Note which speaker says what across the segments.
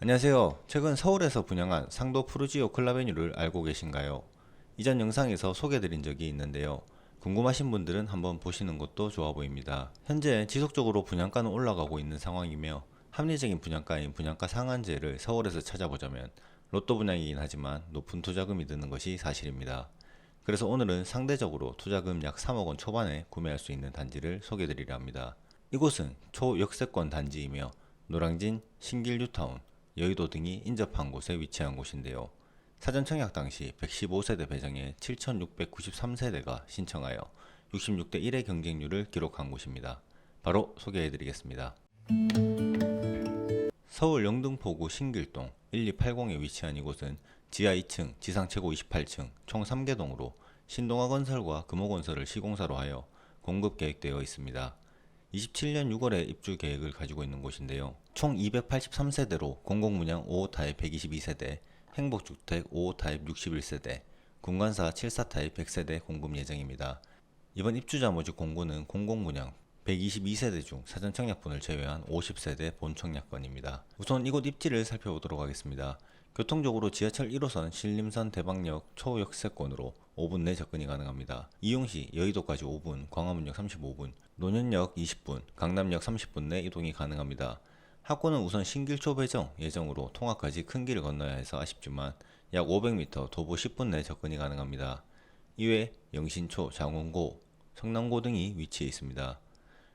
Speaker 1: 안녕하세요. 최근 서울에서 분양한 상도 푸르지오 클라베뉴를 알고 계신가요? 이전 영상에서 소개드린 적이 있는데요. 궁금하신 분들은 한번 보시는 것도 좋아 보입니다. 현재 지속적으로 분양가는 올라가고 있는 상황이며 합리적인 분양가인 분양가 상한제를 서울에서 찾아보자면 로또 분양이긴 하지만 높은 투자금이 드는 것이 사실입니다. 그래서 오늘은 상대적으로 투자금 약 3억 원 초반에 구매할 수 있는 단지를 소개드리려 합니다. 이곳은 초역세권 단지이며 노량진, 신길 뉴타운, 여의도 등이 인접한 곳에 위치한 곳인데요. 사전 청약 당시 115세대 배정에 7,693세대가 신청하여 66대 1의 경쟁률을 기록한 곳입니다. 바로 소개해드리겠습니다. 서울 영등포구 신길동 1280에 위치한 이곳은 지하 2층, 지상 최고 28층, 총 3개 동으로 신동아건설과 금호건설을 시공사로 하여 공급 계획되어 있습니다. 27년 6월에 입주 계획을 가지고 있는 곳인데요. 총 283세대로 공공분양 5호 타입 122세대, 행복주택 5호 타입 61세대, 군관사 7사 타입 100세대 공급 예정입니다. 이번 입주자 모집 공고는 공공분양 122세대 중 사전 청약분을 제외한 50세대 본 청약건입니다. 우선 이곳 입지를 살펴보도록 하겠습니다. 교통적으로 지하철 1호선 신림선 대방역 초역세권으로 5분 내 접근이 가능합니다. 이용시 여의도까지 5분, 광화문역 35분, 논현역 20분, 강남역 30분 내 이동이 가능합니다. 학군은 우선 신길초 배정 예정으로 통학까지 큰 길을 건너야 해서 아쉽지만 약 500m 도보 10분 내 접근이 가능합니다. 이외 영신초, 장원고, 성남고 등이 위치해 있습니다.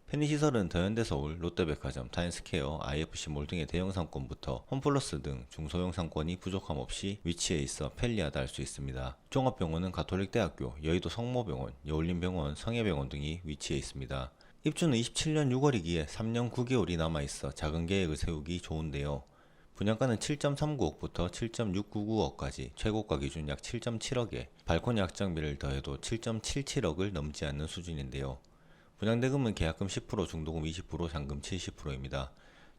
Speaker 1: 편의시설은 더현대서울, 롯데백화점, 타임스퀘어, IFC몰 등의 대형 상권부터 홈플러스 등 중소형 상권이 부족함 없이 위치해 있어 편리하다 할 수 있습니다. 종합병원은 가톨릭대학교, 여의도 성모병원, 여울림병원, 성혜병원 등이 위치해 있습니다. 입주는 27년 6월이기에 3년 9개월이 남아있어 작은 계획을 세우기 좋은데요. 분양가는 7.39억부터 7.699억까지 최고가 기준 약 7.7억에 발코니 확장비를 더해도 7.77억을 넘지 않는 수준인데요. 분양대금은 계약금 10%, 중도금 20%, 잔금 70%입니다.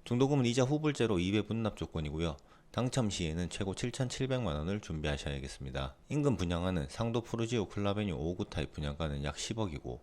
Speaker 1: 중도금은 이자 후불제로 2배 분납 조건이고요. 당첨 시에는 최고 7,700만원을 준비하셔야겠습니다. 인근 분양하는 상도 푸르지오 클라베뉴 5구 타입 분양가는 약 10억이고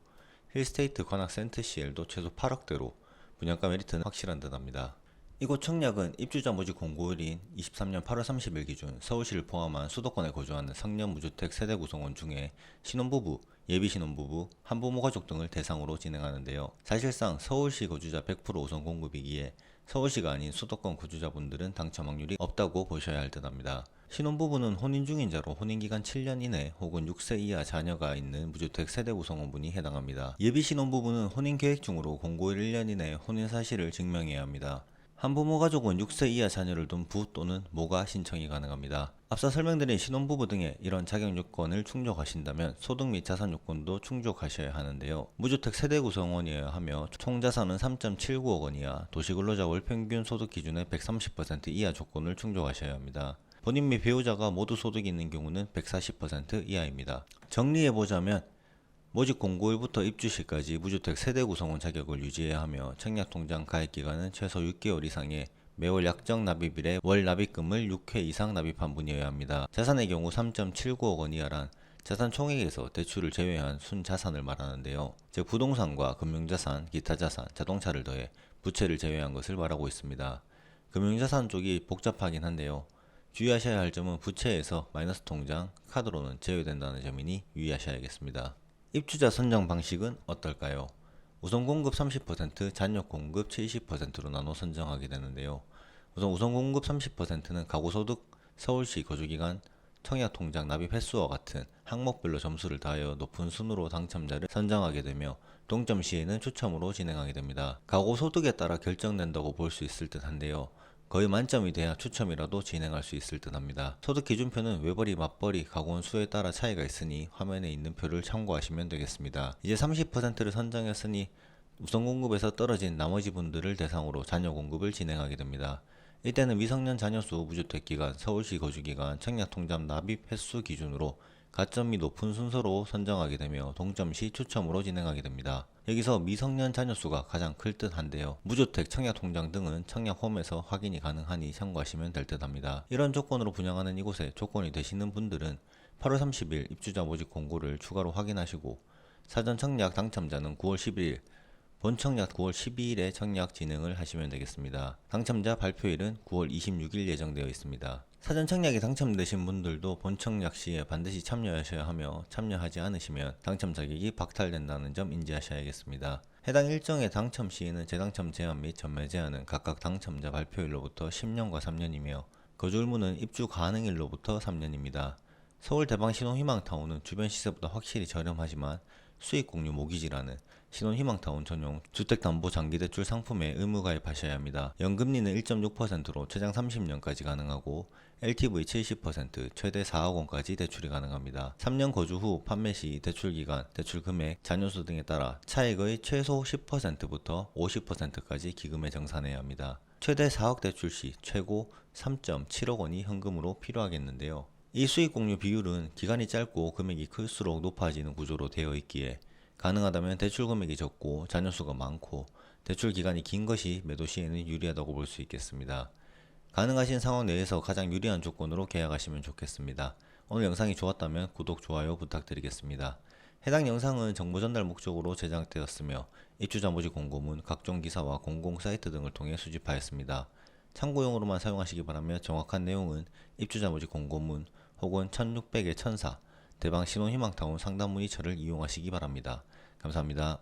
Speaker 1: 힐스테이트 관악 센트CL도 최소 8억대로 분양가 메리트는 확실한 듯 합니다. 이곳 청약은 입주자 모집 공고일인 23년 8월 30일 기준 서울시를 포함한 수도권에 거주하는 성년 무주택 세대 구성원 중에 신혼부부, 예비신혼부부, 한부모 가족 등을 대상으로 진행하는데요. 사실상 서울시 거주자 100% 우선 공급이기에 서울시가 아닌 수도권 거주자분들은 당첨 확률이 없다고 보셔야 할 듯 합니다. 신혼부부는 혼인 중인자로 혼인기간 7년 이내 혹은 6세 이하 자녀가 있는 무주택 세대 구성원분이 해당합니다. 예비신혼부부는 혼인 계획 중으로 공고일 1년 이내 혼인 사실을 증명해야 합니다. 한부모 가족은 6세 이하 자녀를 둔 부 또는 모가 신청이 가능합니다. 앞서 설명드린 신혼부부 등의 이런 자격 요건을 충족하신다면 소득 및 자산 요건도 충족하셔야 하는데요. 무주택 세대 구성원이어야 하며 총 자산은 3.79억 원 이하, 도시근로자 월평균 소득 기준의 130% 이하 조건을 충족하셔야 합니다. 본인 및 배우자가 모두 소득이 있는 경우는 140% 이하입니다. 정리해보자면 모집 공고일부터 입주시까지 무주택 세대 구성원 자격을 유지해야 하며 청약통장 가입기간은 최소 6개월 이상의 매월 약정 납입일에 월 납입금을 6회 이상 납입한 분이어야 합니다. 자산의 경우 3.79억 원 이하란 자산 총액에서 대출을 제외한 순자산을 말하는데요. 즉 부동산과 금융자산, 기타자산, 자동차를 더해 부채를 제외한 것을 말하고 있습니다. 금융자산 쪽이 복잡하긴 한데요. 주의하셔야 할 점은 부채에서 마이너스 통장, 카드로는 제외된다는 점이니 유의하셔야겠습니다. 입주자 선정 방식은 어떨까요? 우선 공급 30%, 잔여 공급 70%로 나눠 선정하게 되는데요. 우선 공급 30%는 가구소득, 서울시 거주기간, 청약통장 납입 횟수와 같은 항목별로 점수를 더하여 높은 순으로 당첨자를 선정하게 되며 동점 시에는 추첨으로 진행하게 됩니다. 가구소득에 따라 결정된다고 볼 수 있을 듯 한데요. 거의 만점이 돼야 추첨이라도 진행할 수 있을 듯 합니다. 소득 기준표는 외벌이, 맞벌이, 가구원 수에 따라 차이가 있으니 화면에 있는 표를 참고하시면 되겠습니다. 이제 30%를 선정했으니 우선 공급에서 떨어진 나머지 분들을 대상으로 자녀 공급을 진행하게 됩니다. 이때는 미성년 자녀수, 무주택기간, 서울시 거주기간, 청약통장 납입 횟수 기준으로 가점이 높은 순서로 선정하게 되며 동점 시 추첨으로 진행하게 됩니다. 여기서 미성년 자녀수가 가장 클 듯 한데요. 무주택, 청약통장 등은 청약홈에서 확인이 가능하니 참고하시면 될 듯 합니다. 이런 조건으로 분양하는 이곳에 조건이 되시는 분들은 8월 30일 입주자 모집 공고를 추가로 확인하시고 사전 청약 당첨자는 9월 11일 본 청약 9월 12일에 청약 진행을 하시면 되겠습니다. 당첨자 발표일은 9월 26일 예정되어 있습니다. 사전 청약에 당첨되신 분들도 본 청약 시에 반드시 참여하셔야 하며 참여하지 않으시면 당첨 자격이 박탈된다는 점 인지하셔야겠습니다. 해당 일정의 당첨 시에는 재당첨 제한 및 전매 제한은 각각 당첨자 발표일로부터 10년과 3년이며 거주 의무는 입주 가능일로부터 3년입니다. 서울 대방 신혼희망타운은 주변 시세보다 확실히 저렴하지만 수익 공유 모기지라는 신혼희망타운 전용 주택담보장기대출 상품에 의무가입하셔야 합니다. 연금리는 1.6%로 최장 30년까지 가능하고 LTV 70%, 최대 4억 원까지 대출이 가능합니다. 3년 거주 후 판매 시 대출기간, 대출금액, 잔여수 등에 따라 차액의 최소 10%부터 50%까지 기금에 정산해야 합니다. 최대 4억 대출 시 최고 3.7억 원이 현금으로 필요하겠는데요. 이 수익공유 비율은 기간이 짧고 금액이 클수록 높아지는 구조로 되어 있기에 가능하다면 대출 금액이 적고 잔여수가 많고 대출 기간이 긴 것이 매도 시에는 유리하다고 볼 수 있겠습니다. 가능하신 상황 내에서 가장 유리한 조건으로 계약하시면 좋겠습니다. 오늘 영상이 좋았다면 구독, 좋아요 부탁드리겠습니다. 해당 영상은 정보 전달 목적으로 제작되었으며 입주자모지 공고문, 각종 기사와 공공 사이트 등을 통해 수집하였습니다. 참고용으로만 사용하시기 바라며 정확한 내용은 입주자모지 공고문 혹은 1600-1004 대방 신혼희망타운 상담 문의처를 이용하시기 바랍니다. 감사합니다.